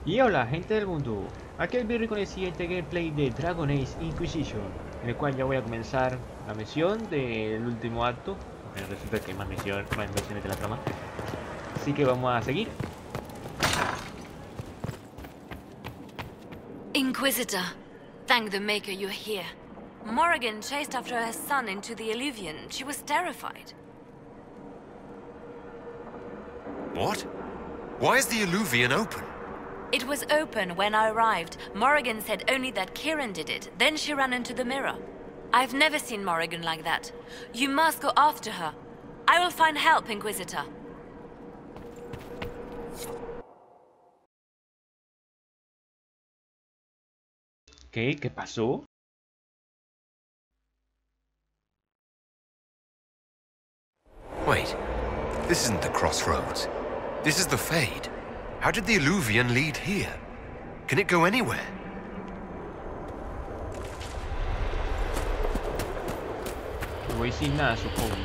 Y hola gente del mundo, aquí el Birri con el siguiente gameplay de Dragon Age Inquisition, en el cual ya voy a comenzar la misión del último acto. Resulta que hay más misiones de la trama, así que vamos a seguir. Inquisitor, thank the Maker you're here. Morrigan chased after her son into the Illuvian. She was terrified. What? Why is the Illuvian open? It was open when I arrived. Morrigan said only that Kieran did it. Then she ran into the mirror. I've never seen Morrigan like that. You must go after her. I will find help, Inquisitor. ¿Qué pasó? Wait, this isn't the crossroads. This is the Fade. How did the Illuvian lead here? Can it go anywhere? Voy sin nada, supongo.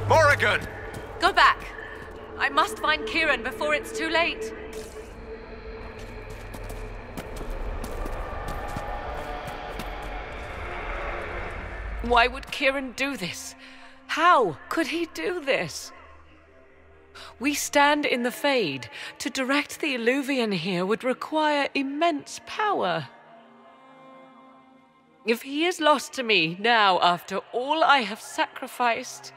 Morrigan! Go back. I must find Kieran before it's too late. Why would Kieran do this? How could he do this? We stand in the Fade. To direct the Illuvian here would require immense power. If he is lost to me now after all I have sacrificed...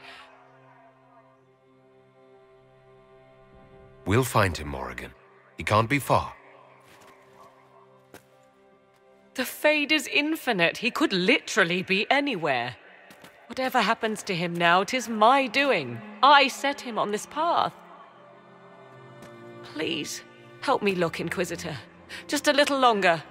We'll find him, Morrigan. He can't be far. The Fade is infinite. He could literally be anywhere. Whatever happens to him now, 'tis my doing. I set him on this path. Please, help me look, Inquisitor. Just a little longer.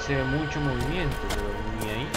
Se ve mucho movimiento, pero ni ahí.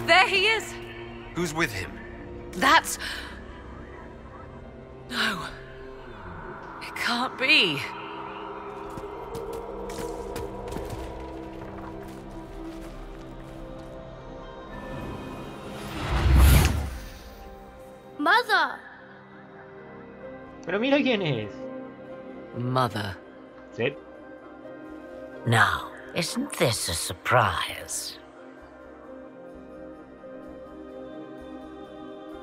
There he is! Who's with him? That's... No. It can't be. Mother! Pero mira quién es. Mother. Sí. Now, isn't this a surprise?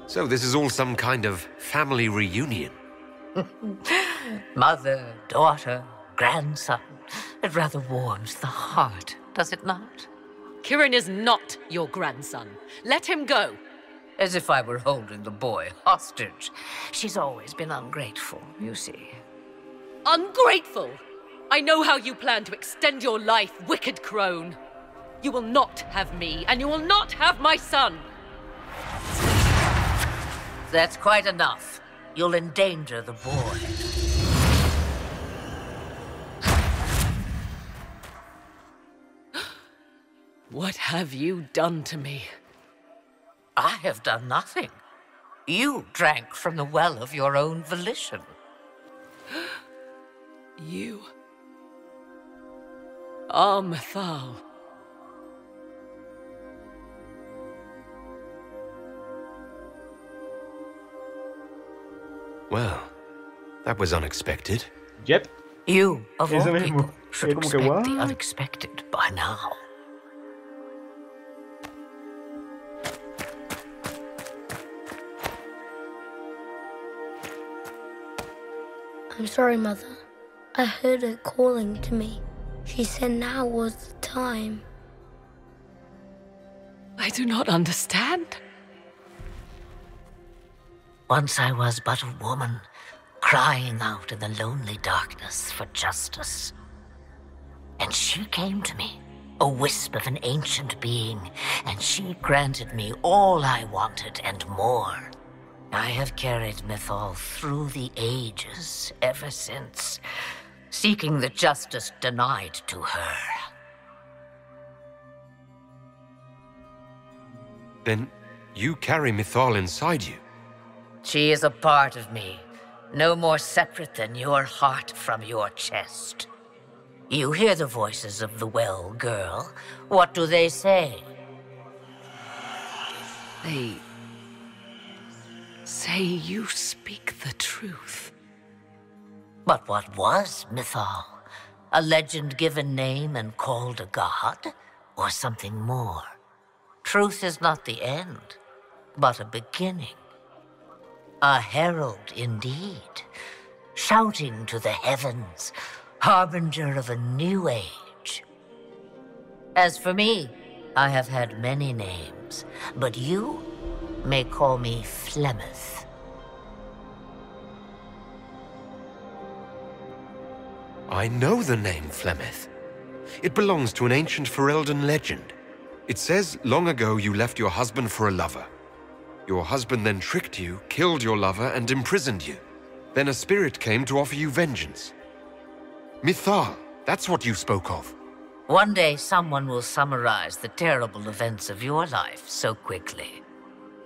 So this is all some kind of family reunion. Mother, daughter, grandson. It rather warms the heart, does it not? Kieran is not your grandson. Let him go. As if I were holding the boy hostage. She's always been ungrateful, you see. Ungrateful! I know how you plan to extend your life, wicked crone. You will not have me, and you will not have my son. That's quite enough. You'll endanger the boy. What have you done to me? I have done nothing. You drank from the well of your own volition. You are Mythal. Well, that was unexpected. Yep. You, of all Eso mismo. people, should Como que, expect the what? unexpected by now. I'm sorry, Mother. I heard her calling to me. She said now was the time. I do not understand. Once I was but a woman, crying out in the lonely darkness for justice. And she came to me, a wisp of an ancient being, and she granted me all I wanted and more. I have carried Mythal through the ages ever since, seeking the justice denied to her. Then you carry Mythal inside you. She is a part of me, no more separate than your heart from your chest. You hear the voices of the well, girl. What do they say? They say you speak the truth. But what was Mythal? A legend given name and called a god? Or something more? Truth is not the end, but a beginning. A herald indeed, shouting to the heavens, harbinger of a new age. As for me, I have had many names, but you may call me Flemeth. I know the name Flemeth. It belongs to an ancient Ferelden legend. It says long ago you left your husband for a lover. Your husband then tricked you, killed your lover, and imprisoned you. Then a spirit came to offer you vengeance. Mythal, that's what you spoke of. One day someone will summarize the terrible events of your life so quickly.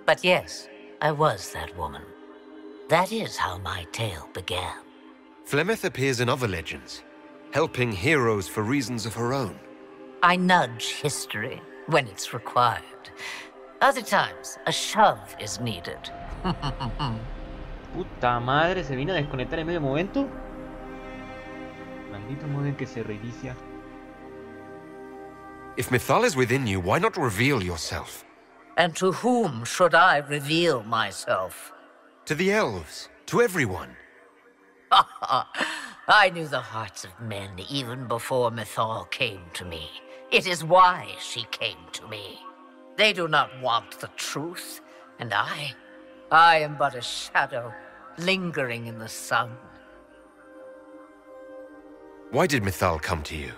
But yes, I was that woman. That is how my tale began. Flemeth appears in other legends, helping heroes for reasons of her own. I nudge history when it's required. Other times, a shove is needed. Puta madre, se vino a desconectar en medio momento. Maldito modem que se reinicia. If Mythal is within you, why not reveal yourself? And to whom should I reveal myself? To the elves, to everyone. I knew the hearts of men even before Mythal came to me. It is why she came to me. They do not want the truth, and I am but a shadow, lingering in the sun. Why did Mythal come to you?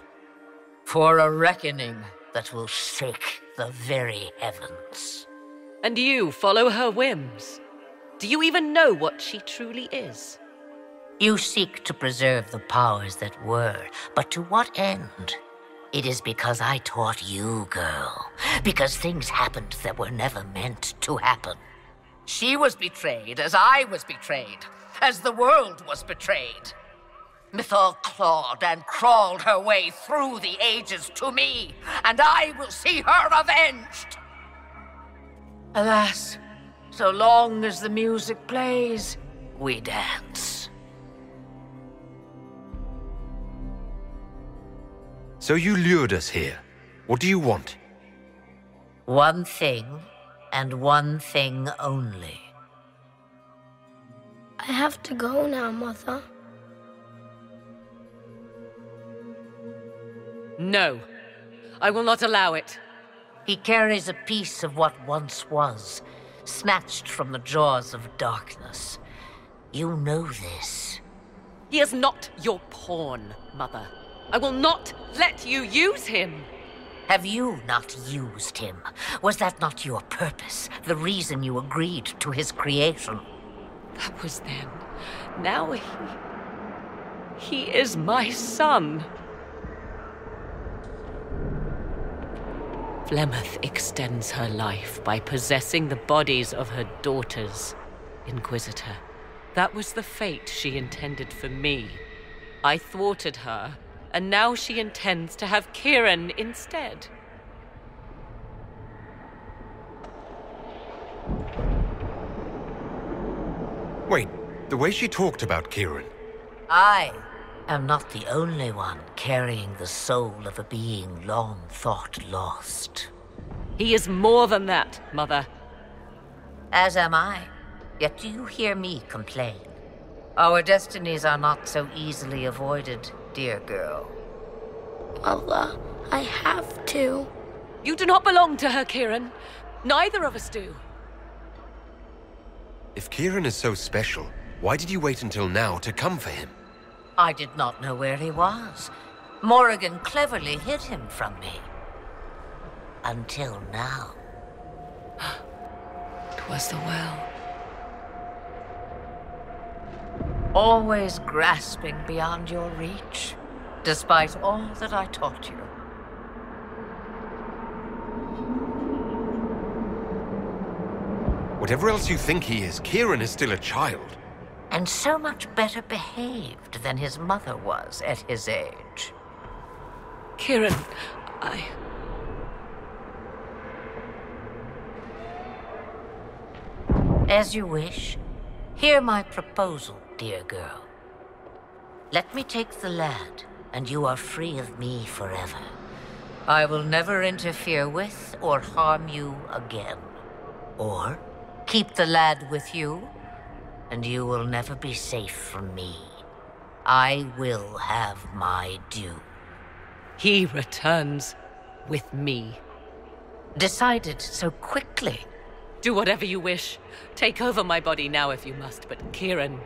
For a reckoning that will shake the very heavens. And you follow her whims? Do you even know what she truly is? You seek to preserve the powers that were, but to what end? It is because I taught you, girl. Because things happened that were never meant to happen. She was betrayed as I was betrayed, as the world was betrayed. Mythal clawed and crawled her way through the ages to me, and I will see her avenged. Alas, so long as the music plays, we dance. So you lured us here. What do you want? One thing, and one thing only. I have to go now, Mother. No, I will not allow it. He carries a piece of what once was, snatched from the jaws of darkness. You know this. He is not your pawn, Mother. I will not let you use him. Have you not used him? Was that not your purpose, the reason you agreed to his creation? That was then. Now he is my son. Flemeth extends her life by possessing the bodies of her daughters, Inquisitor. That was the fate she intended for me. I thwarted her, and now she intends to have Kieran instead. Wait, the way she talked about Kieran. I am not the only one carrying the soul of a being long thought lost. He is more than that, Mother. As am I. Yet do you hear me complain? Our destinies are not so easily avoided, dear girl. Mother, I have to. You do not belong to her, Kieran. Neither of us do. If Kieran is so special, why did you wait until now to come for him? I did not know where he was. Morrigan cleverly hid him from me. Until now. It was the well. Always grasping beyond your reach, despite all that I taught you. Whatever else you think he is, Kieran is still a child. And so much better behaved than his mother was at his age. Kieran, As you wish. Hear my proposal, dear girl. Let me take the lad, and you are free of me forever. I will never interfere with or harm you again. Or keep the lad with you, and you will never be safe from me. I will have my due. he returns with me. Decided so quickly. Do whatever you wish. Take over my body now if you must, but Kieran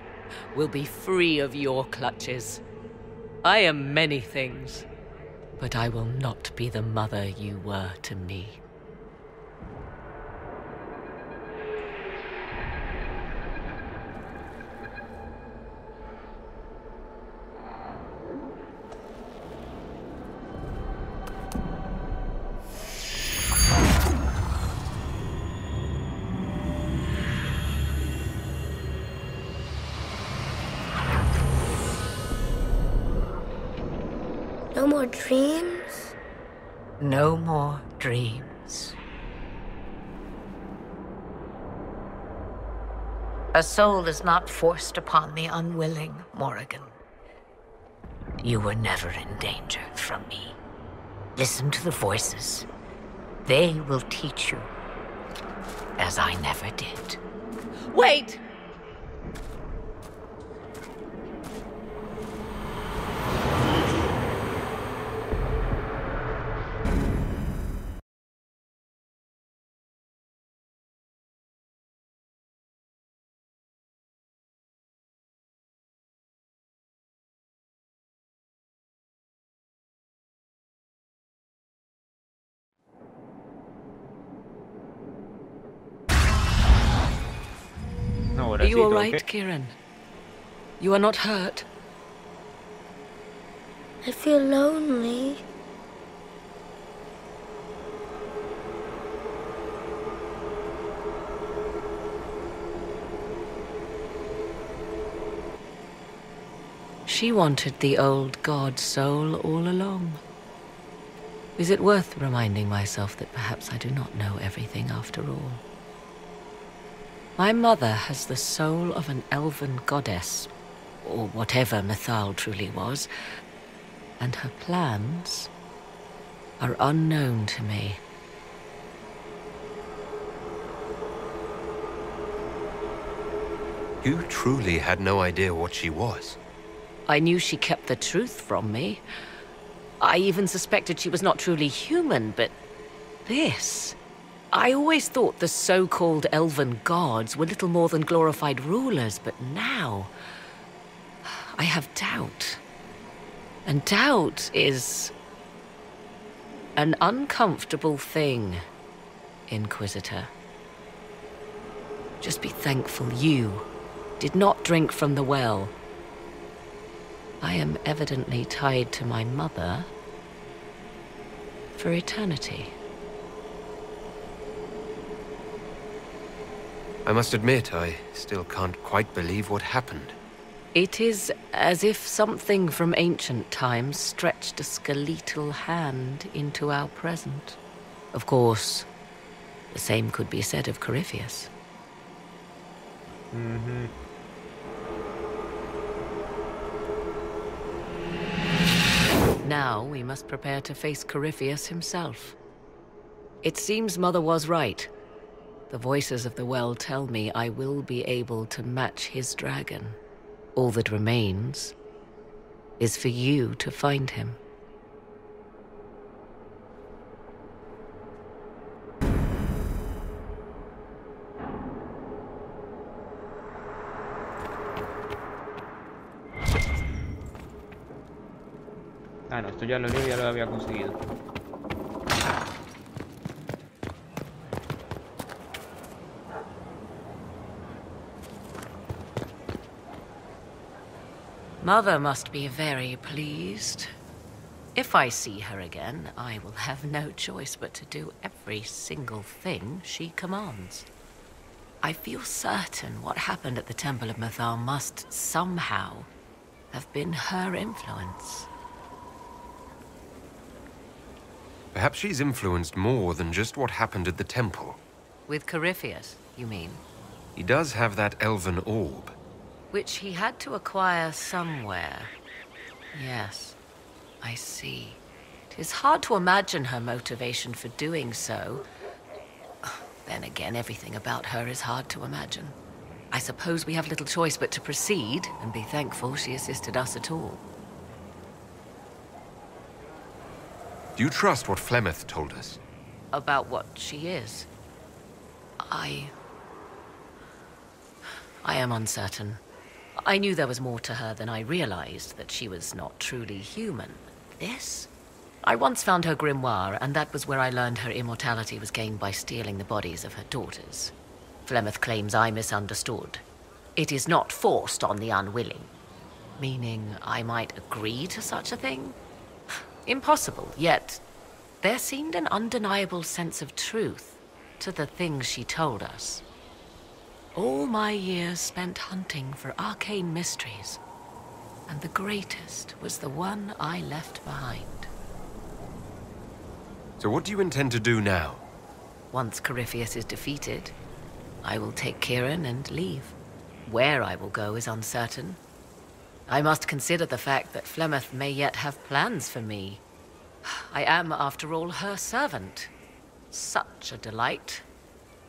will be free of your clutches. I am many things, but I will not be the mother you were to me. No more dreams? No more dreams. A soul is not forced upon the unwilling, Morrigan. You were never in danger from me. Listen to the voices. They will teach you, as I never did. Wait! No, Are you all right, okay. Kieran? You are not hurt? I feel lonely. She wanted the old god soul all along. Is it worth reminding myself that perhaps I do not know everything after all? My mother has the soul of an elven goddess, or whatever Mythal truly was, and her plans are unknown to me. You truly had no idea what she was. I knew she kept the truth from me. I even suspected she was not truly human, but this... I always thought the so-called elven gods were little more than glorified rulers, but now... I have doubt. And doubt is... An uncomfortable thing, Inquisitor. Just be thankful you did not drink from the well. I am evidently tied to my mother for eternity. I must admit, I still can't quite believe what happened. It is as if something from ancient times stretched a skeletal hand into our present. Of course, the same could be said of Corypheus. Now we must prepare to face Corypheus himself. It seems Mother was right. The voices of the well tell me I will be able to match his dragon. All that remains is for you to find him. Ah, no, esto ya lo leí, ya lo había conseguido. Mother must be very pleased. If I see her again, I will have no choice but to do every single thing she commands. I feel certain what happened at the Temple of Mythal must somehow have been her influence. Perhaps she's influenced more than just what happened at the temple. With Corypheus, you mean? He does have that elven orb. Which he had to acquire somewhere. Yes, I see. It is hard to imagine her motivation for doing so. Then again, everything about her is hard to imagine. I suppose we have little choice but to proceed and be thankful she assisted us at all. Do you trust what Flemeth told us? About what she is? I am uncertain. I knew there was more to her than I realized, that she was not truly human. This? I once found her grimoire, and that was where I learned her immortality was gained by stealing the bodies of her daughters. Flemeth claims I misunderstood. It is not forced on the unwilling. Meaning I might agree to such a thing? Impossible, yet there seemed an undeniable sense of truth to the things she told us. All my years spent hunting for arcane mysteries, and the greatest was the one I left behind. So what do you intend to do now? Once Corypheus is defeated, I will take Kieran and leave. Where I will go is uncertain. I must consider the fact that Flemeth may yet have plans for me. I am, after all, her servant. Such a delight.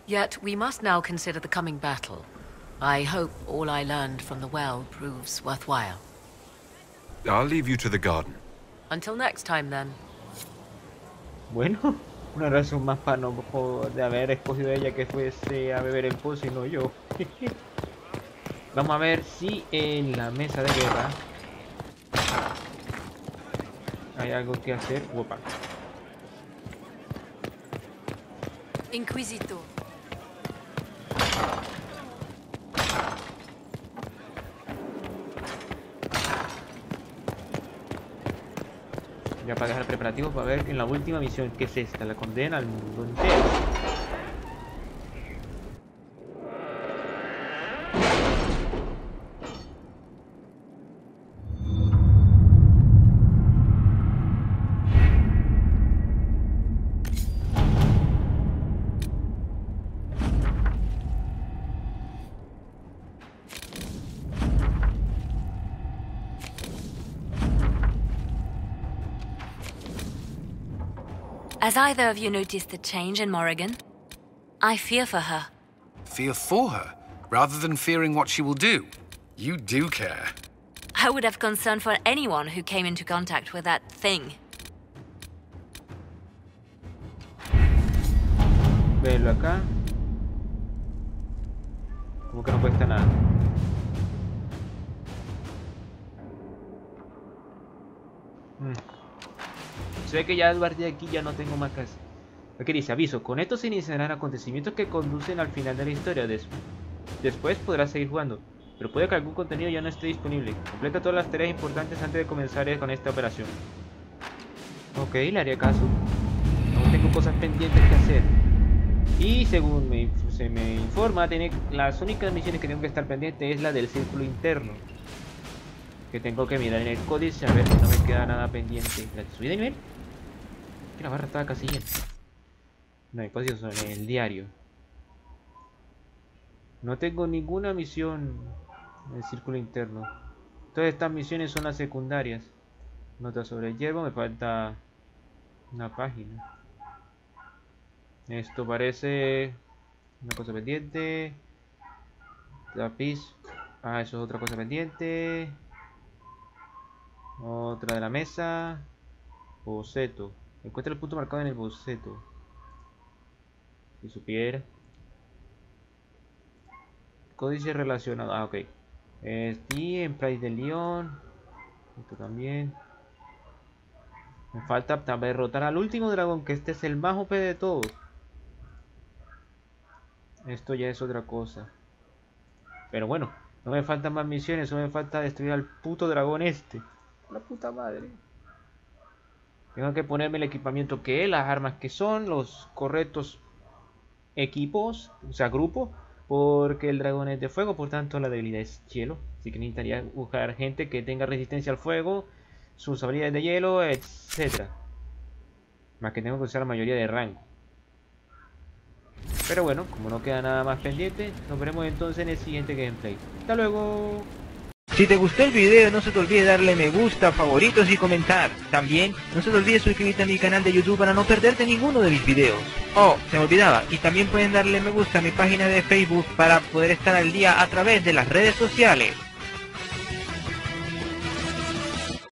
Yet we must now consider the coming battle. I hope all I learned from the well proves worthwhile. I'll leave you to the garden. Until next time, then. Bueno, una razón más para no de haber escogido a ella que fuese a beber el pozo y no yo. Vamos a ver si en la mesa de guerra hay algo que hacer. Opa. Inquisitor. Ya para dejar preparativos para ver en la última misión, que es esta, la condena al mundo entero. Has either of you noticed the change in Morrigan? I fear for her. Fear for her, rather than fearing what she will do. You do care. I would have concern for anyone who came into contact with that thing. Verlo acá. Como que no cuesta nada. Se ve que ya a partir de aquí ya no tengo más que hacer. Aquí dice, aviso, con esto se iniciarán acontecimientos que conducen al final de la historia. Después podrás seguir jugando, pero puede que algún contenido ya no esté disponible. Completa todas las tareas importantes antes de comenzar con esta operación. Ok, le haré caso. Aún tengo cosas pendientes que hacer. Y según se me informa, las únicas misiones que tengo que estar pendiente es la del círculo interno. Que tengo que mirar en el códice a ver si no me queda nada pendiente. ¿Subí de nivel? Que la barra estaba casi llena. No hay códigos en el diario. No tengo ninguna misión en el círculo interno. Todas estas misiones son las secundarias. Nota sobre el hierbo, me falta una página. Esto parece una cosa pendiente. Lápiz. Ah, eso es otra cosa pendiente. Otra de la mesa. Boceto. Encuentra el punto marcado en el boceto. Si supiera. Códice relacionado. Ah, ok. Y en Price de León. Esto también. Me falta derrotar al último dragón, que este es el más OP de todos. Esto ya es otra cosa. Pero bueno, no me faltan más misiones, solo me falta destruir al puto dragón este. La puta madre. Tengo que ponerme el equipamiento que es, las armas que son, los correctos equipos, o sea, grupo. Porque el dragón es de fuego, por tanto la debilidad es hielo. Así que necesitaría buscar gente que tenga resistencia al fuego, sus habilidades de hielo, etcétera. Más que tengo que usar la mayoría de rango. Pero bueno, como no queda nada más pendiente, nos veremos entonces en el siguiente gameplay. ¡Hasta luego! Si te gustó el video, no se te olvide darle me gusta, favoritos y comentar. También, no se te olvide suscribirte a mi canal de YouTube para no perderte ninguno de mis videos. Oh, se me olvidaba, y también pueden darle me gusta a mi página de Facebook para poder estar al día a través de las redes sociales.